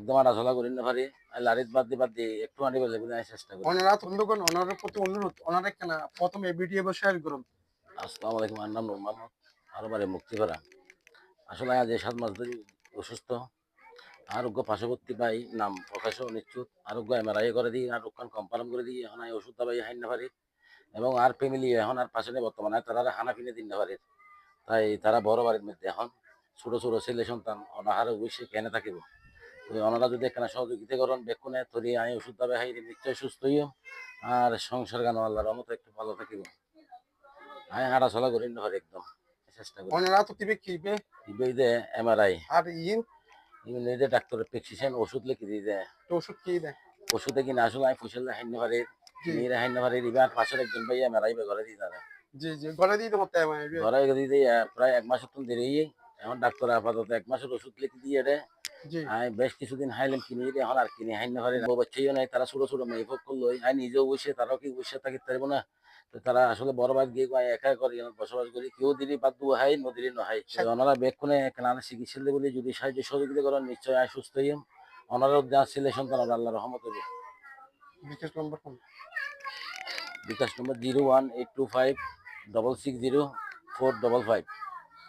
একদম আড়াচলা করি না পারি লারিত বাদ দিয়ে একটু আনি বেলে বলে চেষ্টা করি। ওনারা বন্ধুগণ ওনাদের প্রতি অনুরোধ ওনারা কেন প্রথমে ভিডিও শেয়ার করুন। আসসালামু আলাইকুম, আমার নাম নূর মোহাম্মদ, আরো বাড়ি মুক্তিপাড়া। আসলে আজ এই 7 মাস ধরে অসুস্থ। আরোগ্য পার্শ্ববর্তী পাই নাম প্রকাশও অনিচ্ছুক। আরোগ্য এমআরআই করে দিই আর রক্ষণ কনফার্ম করে দিই, এখন ওষুধ দাবাই হাইন না পারি এবং আর ফ্যামিলি এখন আর পাশে নেই বর্তমানে তারা হানা ফিনে দিন না পারে। তাই তারা বড় বাড়ির মধ্যে এখন ছোট ছোট ছেলে সন্তান অনাহারে অবশ্যই কেনে থাকিব। ওনারা যদি এখানে সহযোগিতা করেন বেকুনে তরি আমি ওষুধ দাবে হাই নিশ্চয় সুস্থ হইও আর সংসার গান আল্লাহর রহমতে একটু ভালো থাকিব। আমি হাঁটা চলা করি না পারি একদম চেষ্টা করি। ওনারা তো দিবে কিবে ইবে দে এমআরআই আর ইন ইমে দে ডাক্তারের প্রেসক্রিপশন ওষুধ লিখে দিয়ে দেয়। তো ওষুধ কি দেয়? ওষুধে কিনা আসলে আমি ফুসলে হাইনে পারি জি নিয়ে হাইনে পারি এবার পাশের একজন ভাই এমআরআই ঘরে দিয়ে তারা জি জি ঘরে দিতে হতে হবে। ঘরে দিয়ে দিয়ে প্রায় 1 মাসের তো দেরি এখন ডাক্তার আপাতত 1 মাসের ওষুধ লিখে দিয়ে রে। জি আমি বেশ কিছুদিন হাইলাম কিনে দিয়ে এখন আর কিনে হাইনে পারি না, বাচ্চাইও নাই, তারা ছোট ছোট মেয়ে ভোগ করলো আমি নিজেও বসে তারাও কি বসে থাকি পারবো না। তো তারা আসলে বড় বাদ গিয়ে একা করে বসবাস করি, কেউ দিদি বাদ দু হাই নদীর নহাই। ওনারা বেক্ষণে কেনার চিকিৎসা দেবে বলে যদি সাহায্য সহযোগিতা করেন নিশ্চয়ই আমি সুস্থ হইম। ওনারাও যা ছেলে সন্তান আল্লাহ রহমত হবে। বিকাশ নম্বর কোন? বিকাশ নম্বর 01825 660 455।